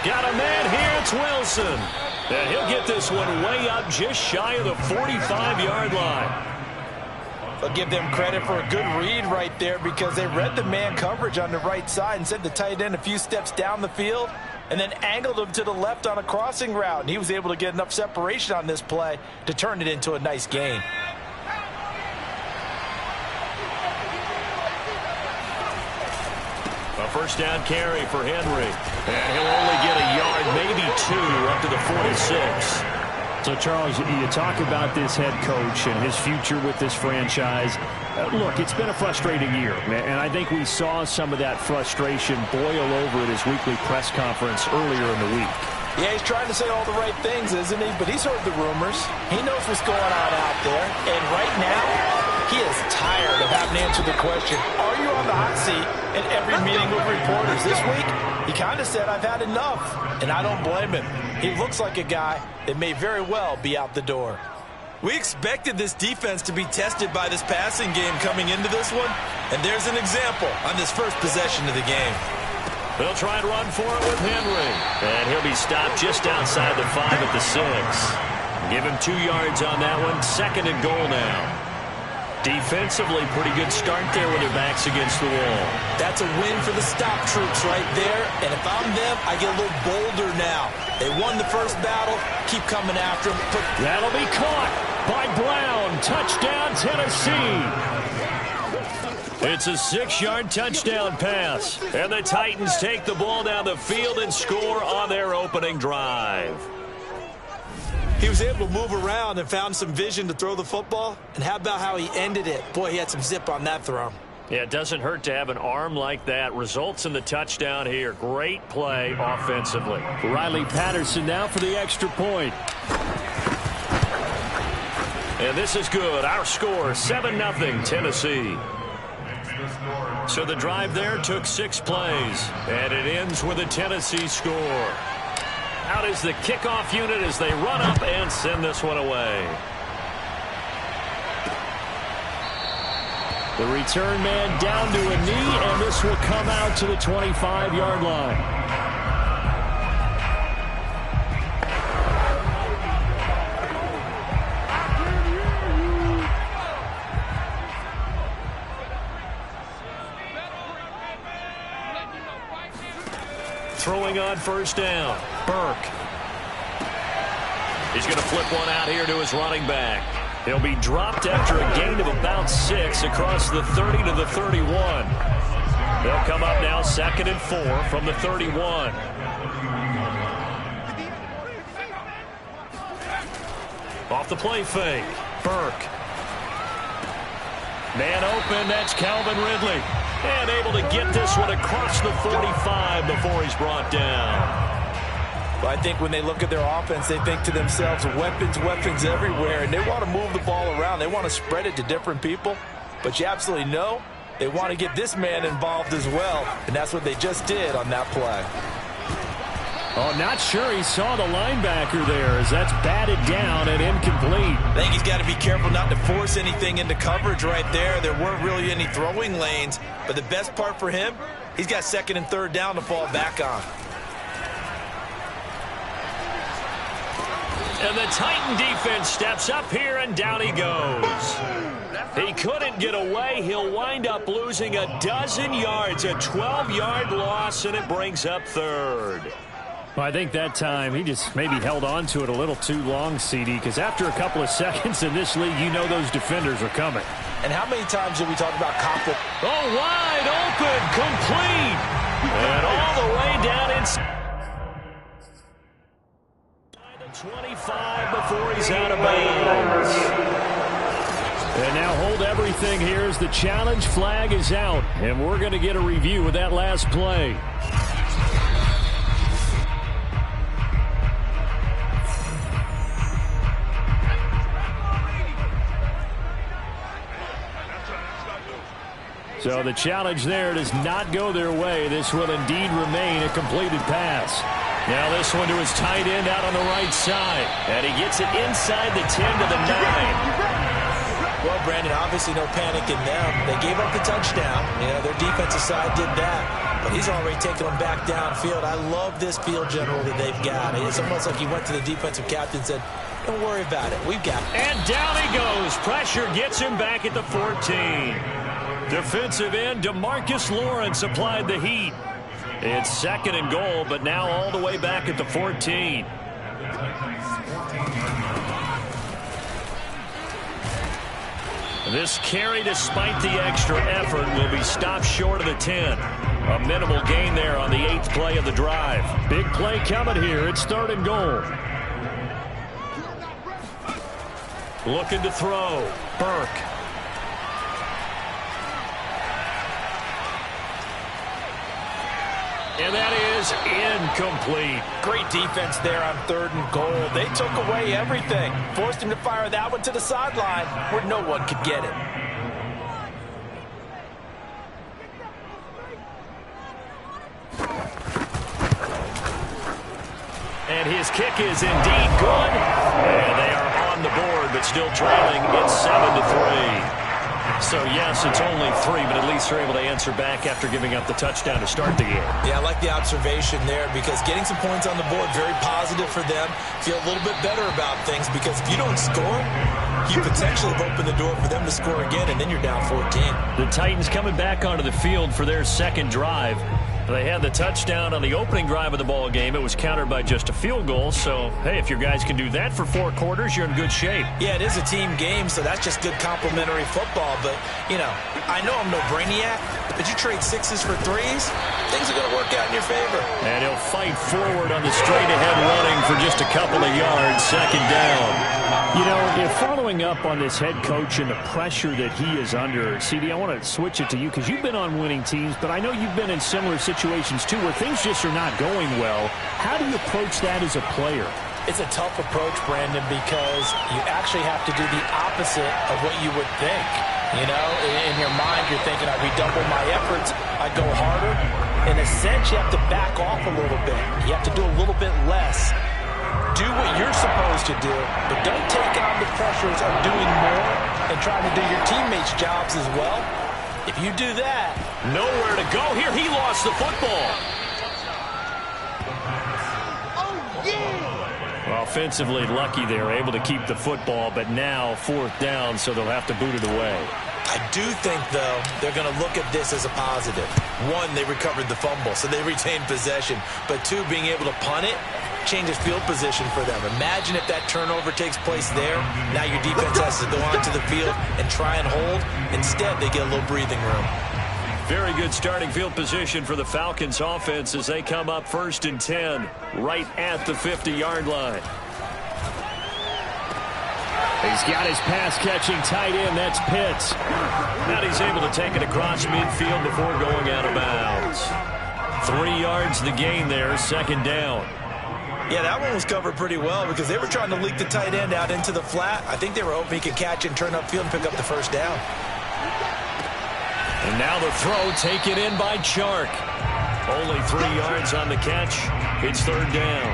Got a man here. It's Wilson. And he'll get this one way up just shy of the 45-yard line. I'll give them credit for a good read right there because they read the man coverage on the right side and sent the tight end a few steps down the field and then angled him to the left on a crossing route. And he was able to get enough separation on this play to turn it into a nice gain. A first down carry for Henry. And he'll only get a yard, maybe two, up to the 46. So, Charles, you talk about this head coach and his future with this franchise. Look, it's been a frustrating year, and I think we saw some of that frustration boil over at his weekly press conference earlier in the week. Yeah, he's trying to say all the right things, isn't he? But he's heard the rumors. He knows what's going on out there. And right now, he is tired of having to answer the question, are you on the hot seat in every meeting with reporters? This week, he kind of said, I've had enough. And I don't blame him. He looks like a guy that may very well be out the door. We expected this defense to be tested by this passing game coming into this one. And there's an example on this first possession of the game. They'll try and run for it with Henry. And he'll be stopped just outside the 5 at the 6. Give him 2 yards on that one. 2nd and goal now. Defensively, pretty good start there with their backs against the wall. That's a win for the stop troops right there. And if I'm them, I get a little bolder now. They won the first battle. Keep coming after them. That'll be caught by Brown. Touchdown, Tennessee. It's a 6-yard touchdown pass. And the Titans take the ball down the field and score on their opening drive. He was able to move around and found some vision to throw the football. And how about how he ended it? Boy, he had some zip on that throw. Yeah, it doesn't hurt to have an arm like that. Results in the touchdown here. Great play offensively. Riley Patterson now for the extra point. And this is good. Our score, 7-0 Tennessee. So the drive there took 6 plays. And it ends with a Tennessee score. Out is the kickoff unit as they run up and send this one away. The return man down to a knee, and this will come out to the 25-yard line. Throwing on first down. Burke. He's going to flip one out here to his running back. He'll be dropped after a gain of about 6 across the 30 to the 31. They'll come up now 2nd and 4 from the 31. Off the play fake. Burke. Man open. That's Calvin Ridley. And able to get this one across the 45 before he's brought down. Well, I think when they look at their offense, they think to themselves, weapons, weapons everywhere. And they want to move the ball around. They want to spread it to different people. But you absolutely know they want to get this man involved as well. And that's what they just did on that play. Oh, not sure he saw the linebacker there as that's batted down and incomplete. I think he's got to be careful not to force anything into coverage right there. There weren't really any throwing lanes. But the best part for him, he's got 2nd and 3rd down to fall back on. And the Titan defense steps up here, and down he goes. He couldn't get away. He'll wind up losing a dozen yards, a 12-yard loss, and it brings up 3rd. Well, I think that time he just maybe held on to it a little too long, CD, because after a couple of seconds in this league, you know those defenders are coming. And how many times did we talk about conflict? Oh, wide open, complete, and all the way down inside the 25 before he's out of bounds. And now hold everything here as the challenge flag is out, and we're going to get a review of that last play. So the challenge there does not go their way. This will indeed remain a completed pass. Now this one to his tight end out on the right side. And he gets it inside the 10 to the 9. Well, Brandon, obviously no panic in them. They gave up the touchdown. You know, their defensive side did that. but he's already taken them back downfield. I love this field general that they've got. It's almost like he went to the defensive captain and said, don't worry about it. We've got it. And down he goes. Pressure gets him back at the 14. Defensive end DeMarcus Lawrence applied the heat. It's 2nd and goal, but now all the way back at the 14. This carry, despite the extra effort, will be stopped short of the 10. A minimal gain there on the 8th play of the drive. Big play coming here. It's 3rd and goal. Looking to throw. Burke. And that is incomplete. Great defense there on 3rd and goal. They took away everything. Forced him to fire that one to the sideline where no one could get it. And his kick is indeed good. And they are on the board, but still trailing. It's 7-3. So, yes, it's only 3, but at least they're able to answer back after giving up the touchdown to start the game. Yeah, I like the observation there because getting some points on the board, very positive for them. Feel a little bit better about things because if you don't score, you potentially have opened the door for them to score again, and then you're down 14. The Titans coming back onto the field for their 2nd drive. They had the touchdown on the opening drive of the ball game. It was countered by just a field goal. So, hey, if your guys can do that for 4 quarters, you're in good shape. Yeah, it is a team game, so that's just good complimentary football. But, you know, I know I'm no brainiac, but you trade 6s for 3s, things are going to work out in your favor. And he'll fight forward on the straight-ahead running for just a couple of yards, 2nd down. You know, if following up on this head coach and the pressure that he is under, CD, I want to switch it to you because you've been on winning teams, but I know you've been in similar situations too where things just are not going well. How do you approach that as a player? It's a tough approach, Brandon, because you actually have to do the opposite of what you would think. You know, in your mind, you're thinking, I redouble my efforts, I go harder. In a sense, you have to back off a little bit. You have to do a little bit less. Do what you're supposed to do, but don't take on the pressures of doing more and trying to do your teammates' jobs as well. If you do that, nowhere to go here. He lost the football. Well, offensively lucky they were able to keep the football, but now 4th down, so they'll have to boot it away. I do think, though, they're going to look at this as a positive. 1, they recovered the fumble, so they retained possession. But 2, being able to punt it changes field position for them. Imagine if that turnover takes place there. Now your defense has to go onto the field and try and hold. Instead, they get a little breathing room. Very good starting field position for the Falcons offense as they come up 1st and 10 right at the 50-yard line. He's got his pass-catching tight end. That's Pitts. Now he's able to take it across midfield before going out of bounds. 3 yards the gain there, 2nd down. Yeah, that one was covered pretty well because they were trying to leak the tight end out into the flat. I think they were hoping he could catch it and turn upfield and pick up the 1st down. And now the throw taken in by Chark. Only 3 yards on the catch. It's 3rd down.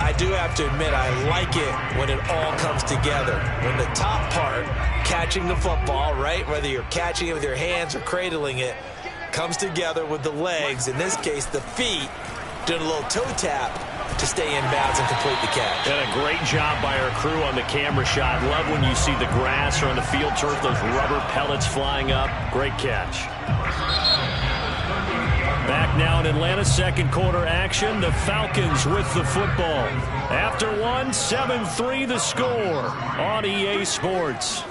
I do have to admit, I like it when it all comes together. When the top part, catching the football, right, whether you're catching it with your hands or cradling it, comes together with the legs, in this case the feet, doing a little toe tap to stay in bounds and complete the catch. And a great job by our crew on the camera shot. Love when you see the grass or on the field turf, those rubber pellets flying up. Great catch. Back now in Atlanta, 2nd quarter action. The Falcons with the football. After 1, 7-3 the score on EA Sports.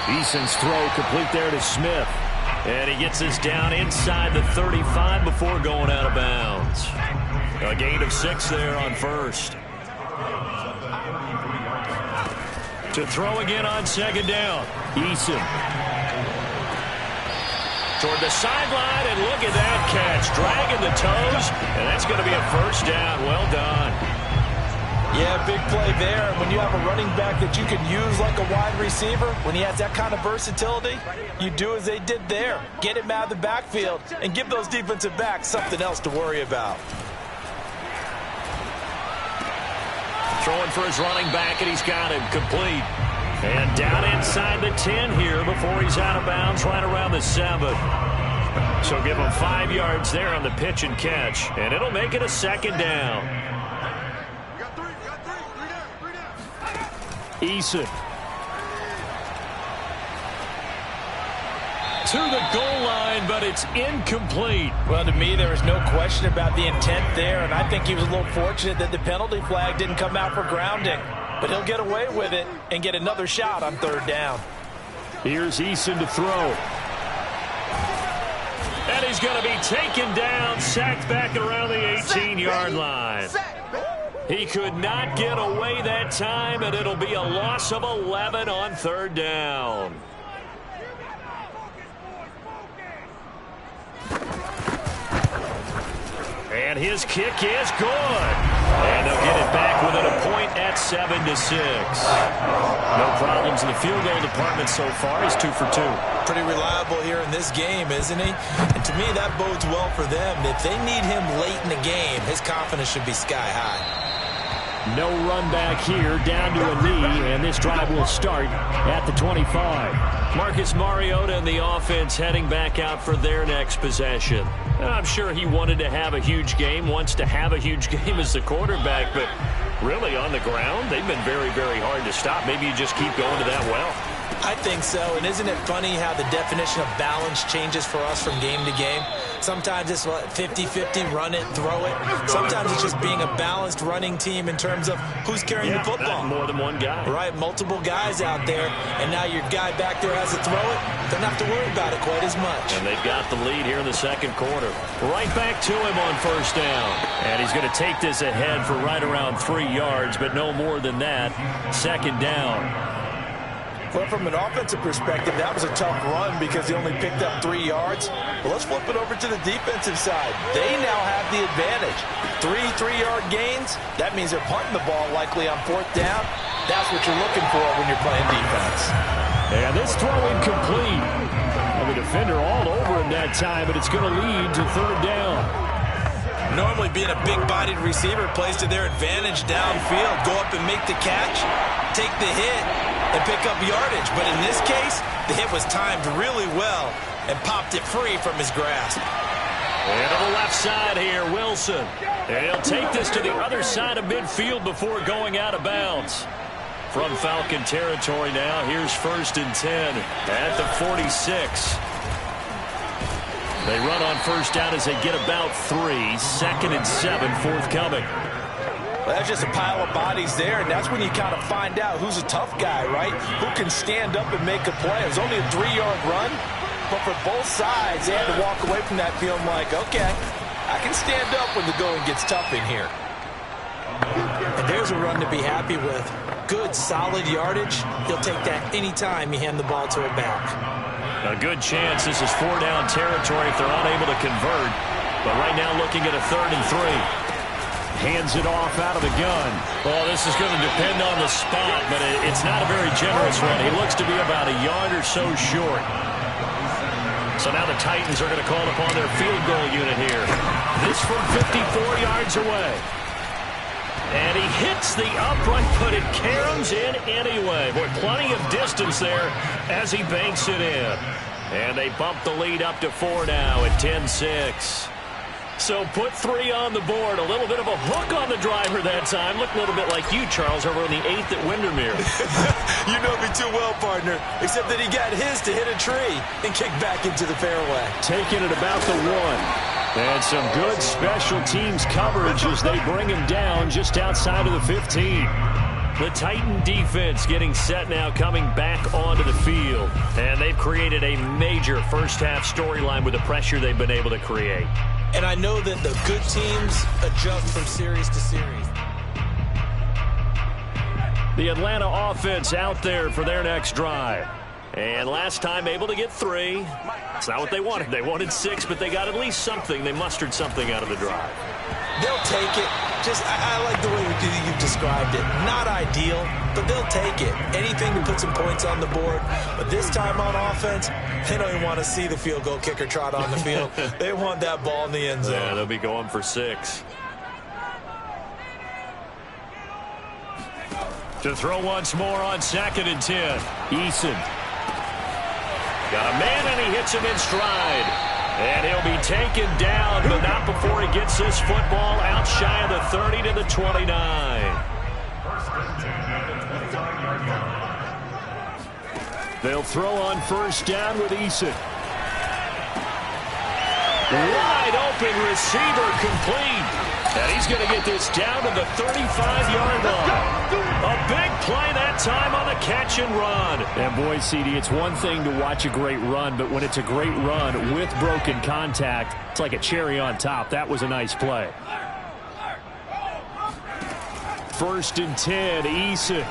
Eason's throw complete there to Smith. And he gets us down inside the 35 before going out of bounds. A gain of 6 there on 1st. To throw again on 2nd down. Eason. Toward the sideline, and look at that catch. Dragging the toes, and that's going to be a 1st down. Well done. yeah, big play there. When you have a running back that you can use like a wide receiver, when he has that kind of versatility, you do as they did there. Get him out of the backfield and give those defensive backs something else to worry about. Throwing for his running back, and he's got him complete. And down inside the 10 here before he's out of bounds right around the 7. So give him 5 yards there on the pitch and catch, and it'll make it a 2nd down. Eason. To the goal line, but it's incomplete. Well, to me, there was no question about the intent there, and I think he was a little fortunate that the penalty flag didn't come out for grounding. But he'll get away with it and get another shot on 3rd down. Here's Eason to throw. And he's going to be taken down, sacked back around the 18-yard line. He could not get away that time, and it'll be a loss of 11 on 3rd down. And his kick is good. And they'll get it back within a point at 7-6. No problems in the field goal department so far. He's 2 for 2. Pretty reliable here in this game, isn't he? And to me, that bodes well for them. If they need him late in the game, his confidence should be sky high. No run back here, down to a knee, and this drive will start at the 25. Marcus Mariota and the offense heading back out for their next possession. I'm sure he wanted to have a huge game, wants to have a huge game as the quarterback, but really on the ground, they've been very, very hard to stop. Maybe you just keep going to that well. I think so, and isn't it funny how the definition of balance changes for us from game to game? Sometimes it's 50-50, run it, throw it. Sometimes it's just being a balanced running team in terms of who's carrying the football. More than one guy. Right, multiple guys out there, and now your guy back there has to throw it. Don't have to worry about it quite as much. And they've got the lead here in the 2nd quarter. Right back to him on 1st down. And he's going to take this ahead for right around 3 yards, but no more than that. 2nd down. Well, from an offensive perspective, that was a tough run because they only picked up 3 yards. Well, let's flip it over to the defensive side. They now have the advantage. 3 3-yard gains. That means they're punting the ball likely on 4th down. That's what you're looking for when you're playing defense. And this throw incomplete. And the defender all over him that time, but it's going to lead to 3rd down. Normally being a big-bodied receiver plays to their advantage downfield. Go up and make the catch, take the hit, and pick up yardage. But in this case, the hit was timed really well and popped it free from his grasp. And to the left side here, Wilson. And he'll take this to the other side of midfield before going out of bounds. From Falcon territory now, here's 1st and 10 at the 46. They run on 1st down as they get about 3. 2nd and 7 forthcoming. Well, that's just a pile of bodies there, and that's when you kind of find out who's a tough guy, right? Who can stand up and make a play. It was only a 3-yard run, but for both sides, they had to walk away from that feeling like, okay, I can stand up when the going gets tough in here. And there's a run to be happy with. Good, solid yardage. He'll take that any time you hand the ball to a back. A good chance this is 4-down territory if they're unable to convert. But right now looking at a 3rd and 3. Hands it off out of the gun. Well, this is going to depend on the spot, but it's not a very generous run. He looks to be about a yard or so short. So now the Titans are going to call upon their field goal unit here. This from 54 yards away. And he hits the upright, but it caroms in anyway. Boy, plenty of distance there as he banks it in. And they bump the lead up to 4 now at 10-6. So put 3 on the board. A little bit of a hook on the driver that time. Looked a little bit like you, Charles, over on the 8th at Windermere. You know me too well, partner. Except that he got his to hit a tree and kick back into the fairway. Taking it about the 1. And some good special teams coverage as they bring him down just outside of the 15. The Titan defense getting set now, coming back onto the field. And they've created a major first-half storyline with the pressure they've been able to create. And I know that the good teams adjust from series to series. The Atlanta offense out there for their next drive. And last time able to get 3. It's not what they wanted. They wanted 6, but they got at least something. They mustered something out of the drive. They'll take it. I like the way you described it. Not ideal, but they'll take it. Anything to put some points on the board. But this time on offense, they don't even want to see the field goal kicker trot on the field. They want that ball in the end zone. Yeah, they'll be going for 6. To throw once more on 2nd and 10. Eason. Got a man, and he hits him in stride. And he'll be taken down, but not before he gets this football out shy of the 30 to the 29. They'll throw on 1st down with Eason. Wide open receiver complete. And he's going to get this down to the 35-yard line. A big play that time on the catch and run. And boy, CD, it's one thing to watch a great run, but when it's a great run with broken contact, it's like a cherry on top. That was a nice play. 1st and 10, Eason.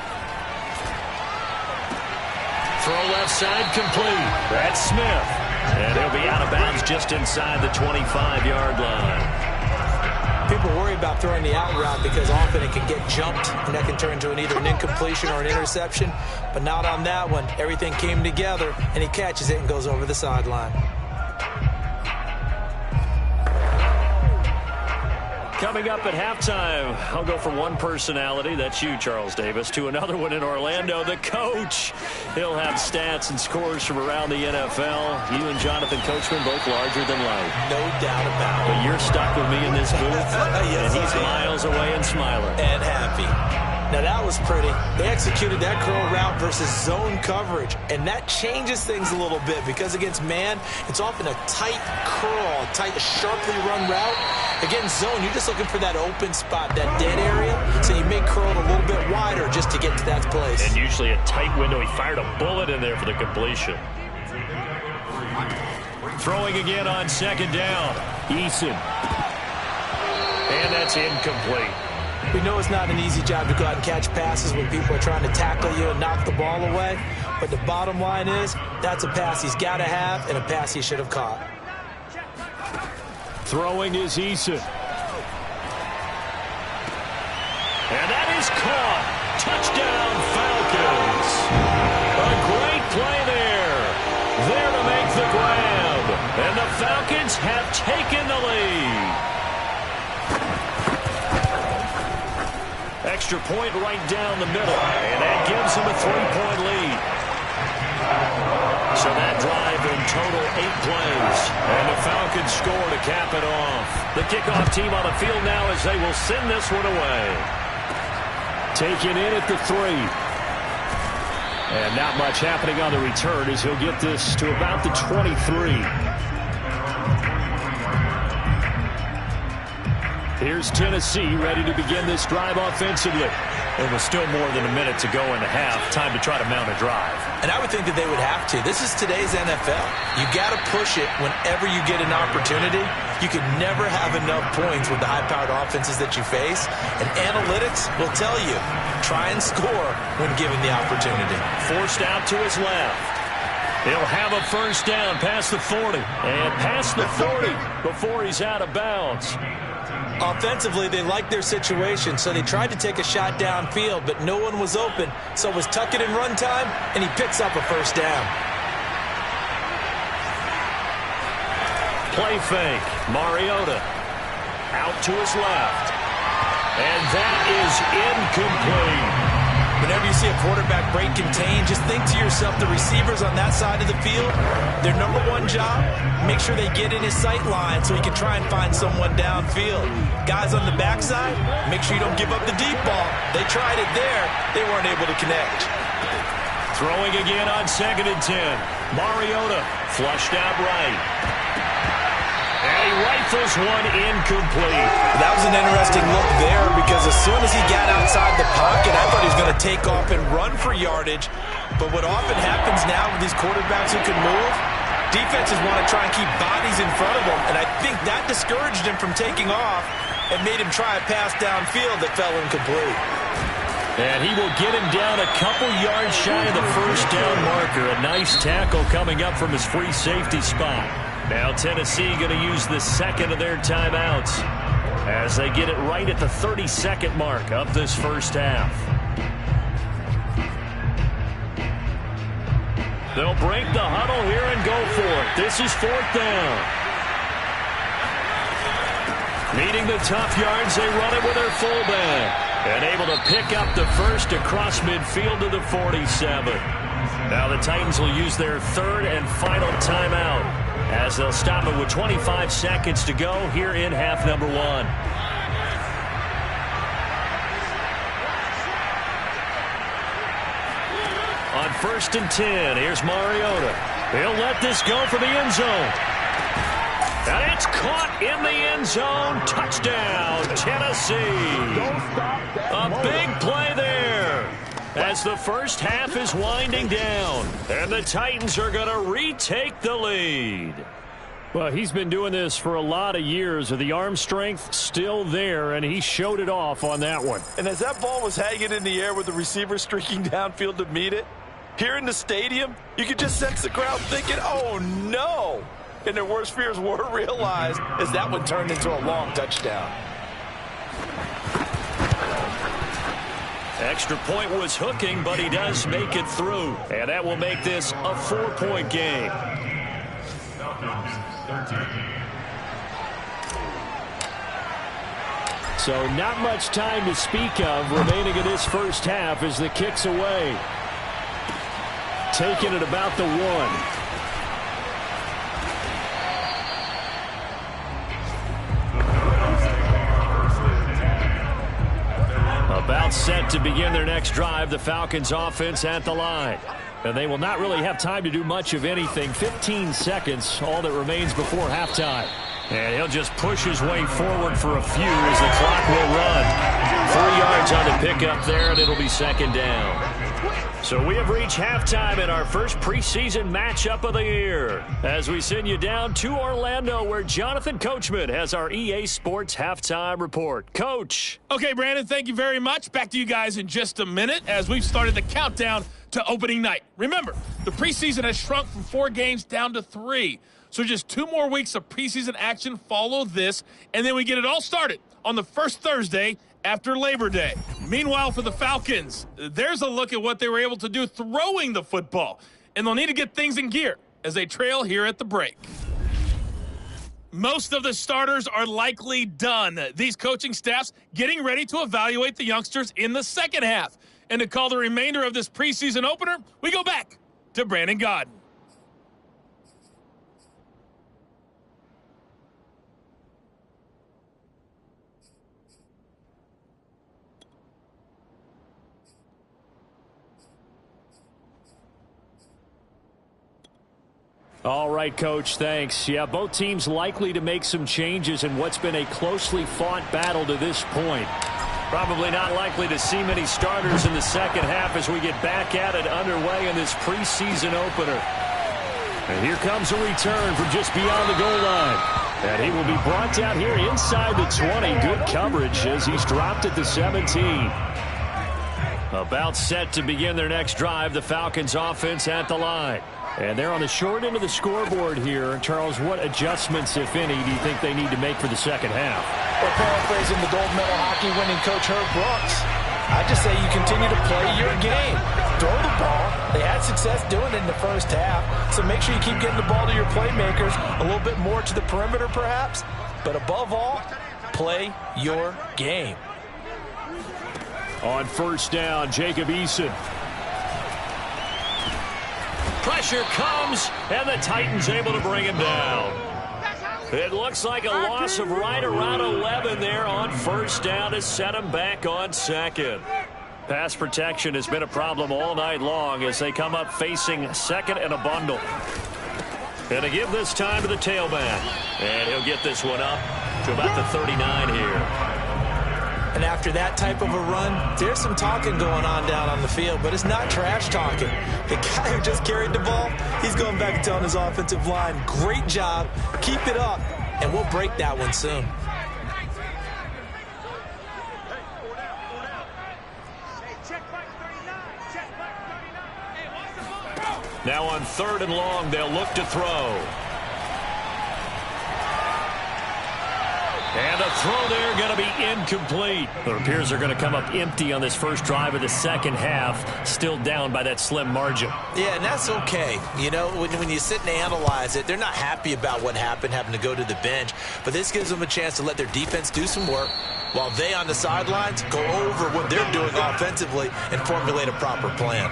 Throw left side complete. That's Smith. And he'll be out of bounds just inside the 25-yard line. People worry about throwing the out route because often it can get jumped, and that can turn into either an incompletion or an interception. But not on that one. Everything came together, and he catches it and goes over the sideline. Coming up at halftime, I'll go from one personality, that's you, Charles Davis, to another one in Orlando, the coach. He'll have stats and scores from around the NFL. You and Jonathan Coachman both larger than life. No doubt about it. But you're stuck with me in this booth, Yes, and he's miles away and smiling. And happy. Now that was pretty. They executed that curl route versus zone coverage, and that changes things a little bit because against man, it's often a tight curl, tight, sharply run route. Against zone, you're just looking for that open spot, that dead area, so you may curl it a little bit wider just to get to that place. And usually a tight window. He fired a bullet in there for the completion. Throwing again on 2nd down. Eason. And that's incomplete. We know it's not an easy job to go out and catch passes when people are trying to tackle you and knock the ball away. But the bottom line is, that's a pass he's got to have and a pass he should have caught. Throwing is Eason. And that is caught. Touchdown, Falcons. A great play there. There to make the grab. And the Falcons have taken the lead. Extra point right down the middle. And that gives them a 3-point lead. So that drive in total 8 plays. And the Falcons score to cap it off. The kickoff team on the field now as they will send this one away. Taken in at the 3. And not much happening on the return as he'll get this to about the 23. Here's Tennessee ready to begin this drive offensively. And with still more than a minute to go in the half, time to try to mount a drive. And I would think that they would have to. This is today's NFL. You got to push it whenever you get an opportunity. You can never have enough points with the high-powered offenses that you face. And analytics will tell you, try and score when given the opportunity. Forced out to his left. He'll have a 1st down past the 40. And past the 40 before he's out of bounds. Offensively, they liked their situation, so they tried to take a shot downfield, but no one was open. So it was tuck it in run time, and he picks up a 1st down. Play fake. Mariota out to his left. And that is incomplete. Whenever you see a quarterback break contain, just think to yourself, the receivers on that side of the field, their number one job, make sure they get in his sight line so he can try and find someone downfield. Guys on the backside, make sure you don't give up the deep ball. They tried it there. They weren't able to connect. Throwing again on 2nd and 10. Mariota flushed out right. And he rifles one incomplete. That was an interesting look there because as soon as he got outside the pocket, I thought he was going to take off and run for yardage. But what often happens now with these quarterbacks who can move, defenses want to try and keep bodies in front of them. And I think that discouraged him from taking off and made him try a pass downfield that fell incomplete. And he will get him down a couple yards shy of the 1st down marker. A nice tackle coming up from his free safety spot. Now Tennessee going to use the 2nd of their timeouts as they get it right at the 32nd mark of this 1st half. They'll break the huddle here and go for it. This is 4th down. Needing the tough yards, they run it with their fullback. And able to pick up the first across midfield to the 47. Now the Titans will use their third and final timeout as they'll stop it with 25 seconds to go here in half number 1. On 1st and 10, here's Mariota. He'll let this go for the end zone. And it's caught in the end zone. Touchdown, Tennessee. A big play there as the first half is winding down. And the Titans are going to retake the lead. Well, he's been doing this for a lot of years. The arm strength still there, and he showed it off on that one. And as that ball was hanging in the air with the receiver streaking downfield to meet it, here in the stadium, you could just sense the crowd thinking, oh, no. And their worst fears were realized as that one turned into a long touchdown. Extra point was hooking, but he does make it through. And that will make this a 4-point game. So not much time to speak of remaining in this first half as the kick's away. Taking it about the 1. About set to begin their next drive, the Falcons offense at the line. And they will not really have time to do much of anything. 15 seconds, all that remains before halftime. And he'll just push his way forward for a few as the clock will run. 3 yards on the pickup there, and it'll be second down. So we have reached halftime in our first preseason matchup of the year as we send you down to Orlando where Jonathan Coachman has our EA Sports halftime report. Coach. Okay, Brandon, thank you very much. Back to you guys in just a minute as we've started the countdown to opening night. Remember, the preseason has shrunk from 4 games down to 3. So just 2 more weeks of preseason action follow this, and then we get it all started on the first Thursday after Labor Day. Meanwhile, for the Falcons, there's a look at what they were able to do throwing the football, and they'll need to get things in gear as they trail here at the break. Most of the starters are likely done. These coaching staffs getting ready to evaluate the youngsters in the second half. And to call the remainder of this preseason opener, we go back to Brandon Godden. All right, Coach, thanks. Yeah, both teams likely to make some changes in what's been a closely fought battle to this point. Probably not likely to see many starters in the second half as we get back at it underway in this preseason opener. And here comes a return from just beyond the goal line. And he will be brought down here inside the 20. Good coverage as he's dropped at the 17. About set to begin their next drive, the Falcons offense at the line. And they're on the short end of the scoreboard here. Charles, what adjustments, if any, do you think they need to make for the second half? Well, paraphrasing the gold medal hockey winning coach Herb Brooks, I just say you continue to play your game. Throw the ball. They had success doing it in the first half, so make sure you keep getting the ball to your playmakers, a little bit more to the perimeter perhaps, but above all, play your game. On first down, Jacob Eason. Pressure comes, and the Titans able to bring him down. It looks like a loss of right around 11 there on first down to set him back on second. Pass protection has been a problem all night long as they come up facing second and a bundle. And to give this time to the tailback. And he'll get this one up to about the 39 here. And after that type of a run, there's some talking going on the field, but it's not trash talking. The guy who just carried the ball, he's going back and telling his offensive line, great job, keep it up, and we'll break that one soon. Now on third and long, they'll look to throw. And the throw there going to be incomplete. It appears they're going to come up empty on this first drive of the second half, still down by that slim margin. Yeah, and that's okay. You know, when you sit and analyze it, they're not happy about what happened, having to go to the bench. But this gives them a chance to let their defense do some work while they on the sidelines go over what they're doing offensively and formulate a proper plan.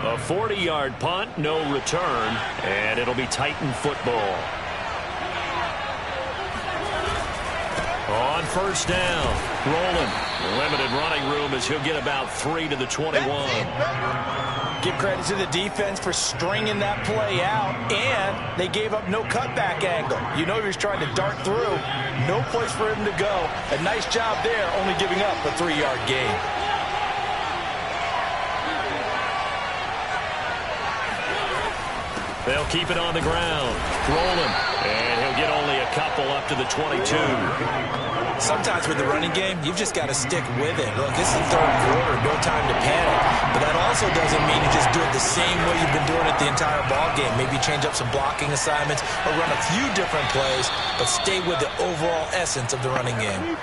A 40-yard punt, no return, and it'll be Titan football. On first down, rolling. Limited running room as he'll get about 3 to the 21. Give credit to the defense for stringing that play out, and they gave up no cutback angle. You know he was trying to dart through. No place for him to go. A nice job there, only giving up a 3-yard gain. They'll keep it on the ground, rolling, and he'll get only a couple up to the 22. Sometimes with the running game, you've just got to stick with it. Look, this is the third quarter, no time to panic. But that also doesn't mean you just do it the same way you've been doing it the entire ball game. Maybe change up some blocking assignments or run a few different plays, but stay with the overall essence of the running game.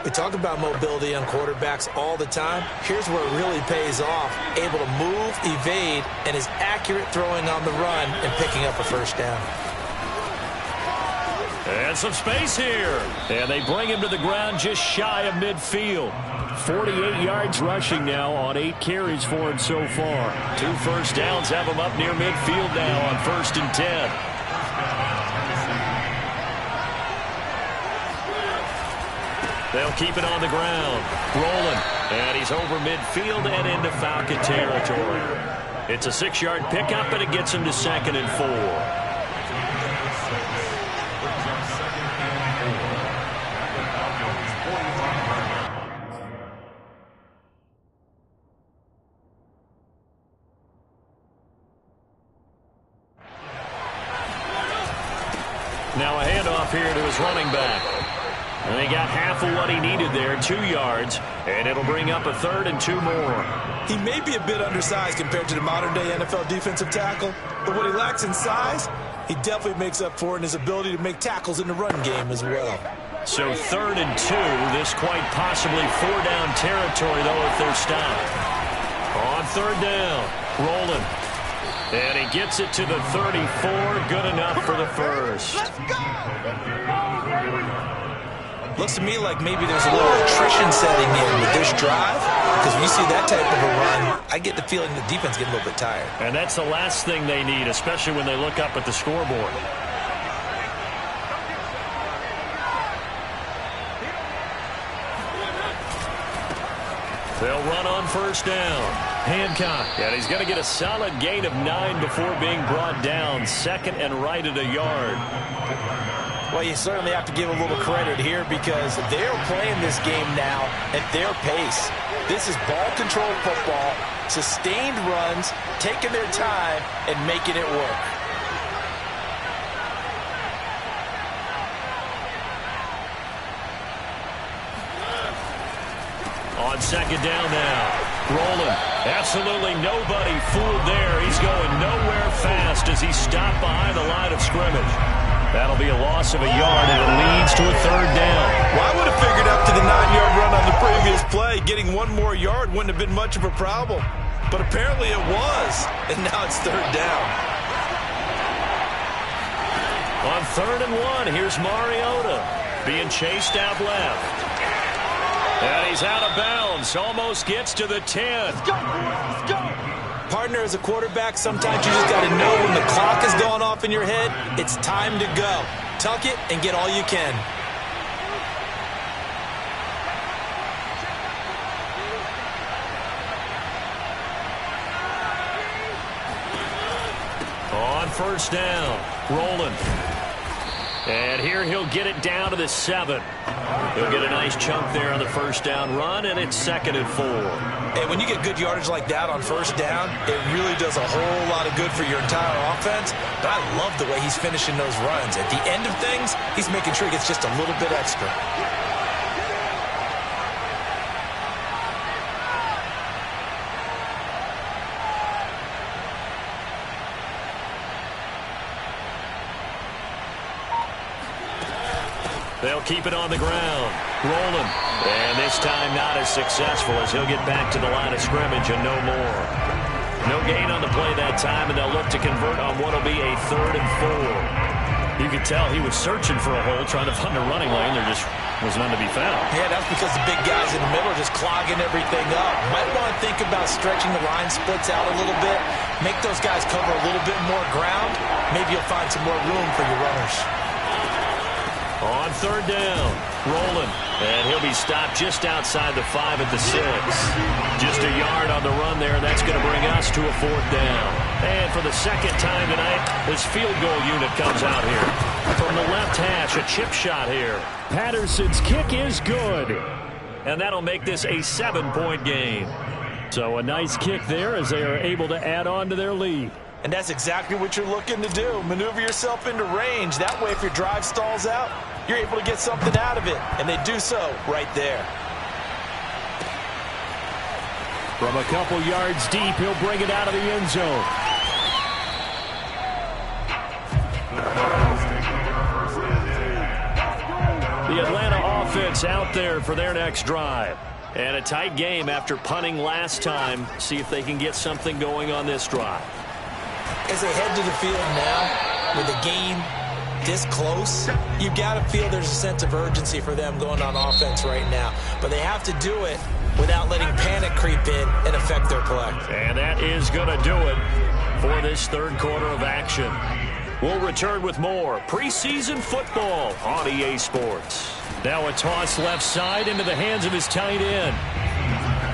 We talk about mobility on quarterbacks all the time. Here's where it really pays off. Able to move, evade, and is accurate throwing on the run and picking up a first down. And some space here. And they bring him to the ground just shy of midfield. 48 yards rushing now on 8 carries for him so far. 2 first downs have him up near midfield now on 1st and 10. They'll keep it on the ground, rolling, and he's over midfield and into Falcon territory. It's a 6-yard pickup, and it gets him to 2nd and 4. Now a handoff here to his running back. And they got half of what he needed there, 2 yards, and it'll bring up a 3rd and 2 more. He may be a bit undersized compared to the modern-day NFL defensive tackle, but what he lacks in size, he definitely makes up for in his ability to make tackles in the run game as well. So 3rd and 2, this quite possibly 4-down territory, though, if they're stopped. On 3rd down, rolling. And he gets it to the 34, good enough for the first. Let's go! Looks to me like maybe there's a little attrition setting in with this drive, because when you see that type of a run, I get the feeling the defense getting a little bit tired. And that's the last thing they need, especially when they look up at the scoreboard. They'll run on 1st down. Hancock, and he's going to get a solid gain of 9 before being brought down. 2nd and right at a yard. Well, you certainly have to give a little credit here because they're playing this game now at their pace. This is ball-controlled football, sustained runs, taking their time, and making it work. On 2nd down now. Rolling. Absolutely nobody fooled there. He's going nowhere fast as he's stopped behind the line of scrimmage. That'll be a loss of a yard, and it leads to a 3rd down. Well, I would have figured up to the 9-yard run on the previous play. Getting 1 more yard wouldn't have been much of a problem. But apparently it was, and now it's 3rd down. On 3rd and 1, here's Mariota being chased out left. And he's out of bounds, almost gets to the 10. Let's go, let's go. Partner, as a quarterback, sometimes you just got to know when the clock is going off in your head, it's time to go. Tuck it and get all you can. On 1st down, rolling. And here he'll get it down to the 7. He'll get a nice chunk there on the 1st down run, and it's 2nd and 4. And when you get good yardage like that on 1st down, it really does a whole lot of good for your entire offense. But I love the way he's finishing those runs. At the end of things, he's making sure he gets just a little bit extra. They'll keep it on the ground. Rolling. And this time not as successful as he'll get back to the line of scrimmage and no more. No gain on the play that time, and they'll look to convert on what will be a 3rd and 4. You could tell he was searching for a hole, trying to find a running lane. There just was none to be found. Yeah, that's because the big guys in the middle are just clogging everything up. Might want to think about stretching the line splits out a little bit. Make those guys cover a little bit more ground. Maybe you'll find some more room for your runners. On 3rd down, rolling. And he'll be stopped just outside the 5 at the 6. Just a yard on the run there. That's going to bring us to a 4th down. And for the 2nd time tonight, this field goal unit comes out here. From the left hash, a chip shot here. Patterson's kick is good. And that'll make this a 7-point game. So a nice kick there as they are able to add on to their lead. And that's exactly what you're looking to do. Maneuver yourself into range. That way, if your drive stalls out, you're able to get something out of it. And they do so right there. From a couple yards deep, he'll bring it out of the end zone. The Atlanta offense out there for their next drive. And a tight game after punting last time. See if they can get something going on this drive. As they head to the field now, with the game this close, you've got to feel there's a sense of urgency for them going on offense right now. But they have to do it without letting panic creep in and affect their play. And that is going to do it for this 3rd quarter of action. We'll return with more preseason football on EA Sports. Now a toss left side into the hands of his tight end.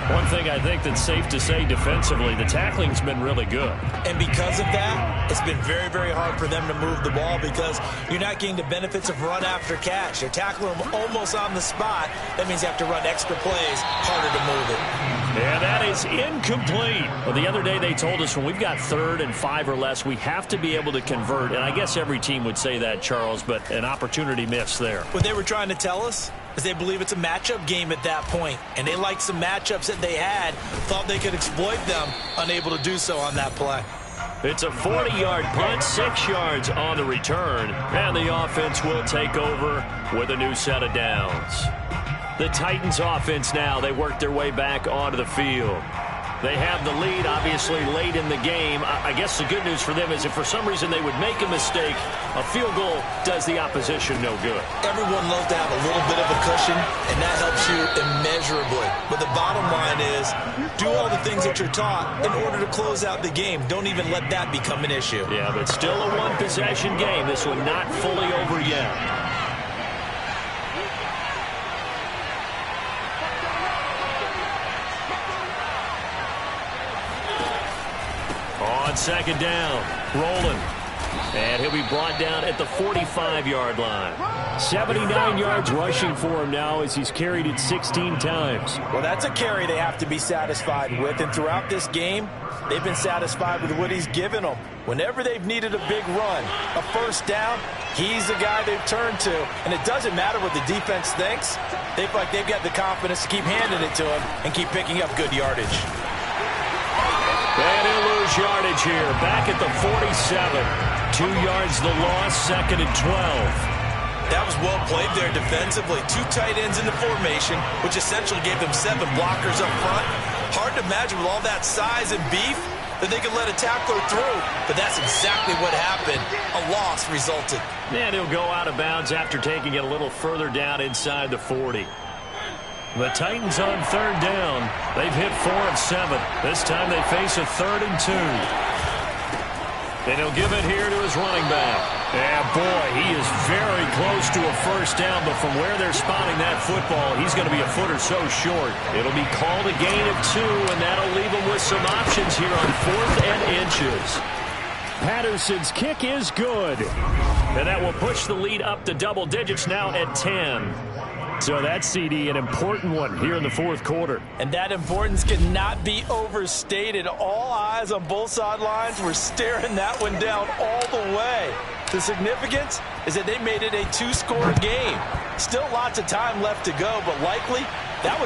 One thing I think that's safe to say defensively, the tackling's been really good. And because of that, it's been very, very hard for them to move the ball because you're not getting the benefits of run after catch. You're tackling them almost on the spot. That means you have to run extra plays, harder to move it. Yeah, that is incomplete. Well, the other day they told us when we've got 3rd and 5 or less, we have to be able to convert. And I guess every team would say that, Charles, but an opportunity missed there. What they were trying to tell us is they believe it's a matchup game at that point. And they liked some matchups that they had, thought they could exploit them, unable to do so on that play. It's a 40-yard punt, 6 yards on the return. And the offense will take over with a new set of downs. The Titans offense now, they work their way back onto the field. They have the lead, obviously, late in the game. I guess the good news for them is if for some reason they would make a mistake, a field goal does the opposition no good. Everyone loves to have a little bit of a cushion, and that helps you immeasurably. But the bottom line is, do all the things that you're taught in order to close out the game. Don't even let that become an issue. Yeah, but still a one-possession game. This one not fully over yet. On 2nd down, rolling. And he'll be brought down at the 45-yard line. 79 yards rushing for him now as he's carried it 16 times. Well, that's a carry they have to be satisfied with. And throughout this game, they've been satisfied with what he's given them. Whenever they've needed a big run, a 1st down, he's the guy they've turned to. And it doesn't matter what the defense thinks. They feel like they've got the confidence to keep handing it to him and keep picking up good yardage. And he'll lose yardage here. Back at the 47. 2 yards the loss, 2nd and 12. That was well played there defensively. 2 tight ends in the formation, which essentially gave them 7 blockers up front. Hard to imagine with all that size and beef that they could let a tackler through. But that's exactly what happened. A loss resulted. And he'll go out of bounds after taking it a little further down inside the 40. The Titans on 3rd down. They've hit 4 of 7. This time they face a 3rd and 2. And he'll give it here to his running back. Yeah, boy, he is very close to a 1st down, but from where they're spotting that football, he's going to be a foot or so short. It'll be called a gain of 2, and that'll leave him with some options here on 4th and inches. Patterson's kick is good. And that will push the lead up to double digits now at 10. So that CD, an important one here in the 4th quarter. And that importance cannot be overstated. All eyes on both sidelines were staring that one down all the way. The significance is that they made it a 2-score game. Still lots of time left to go, but likely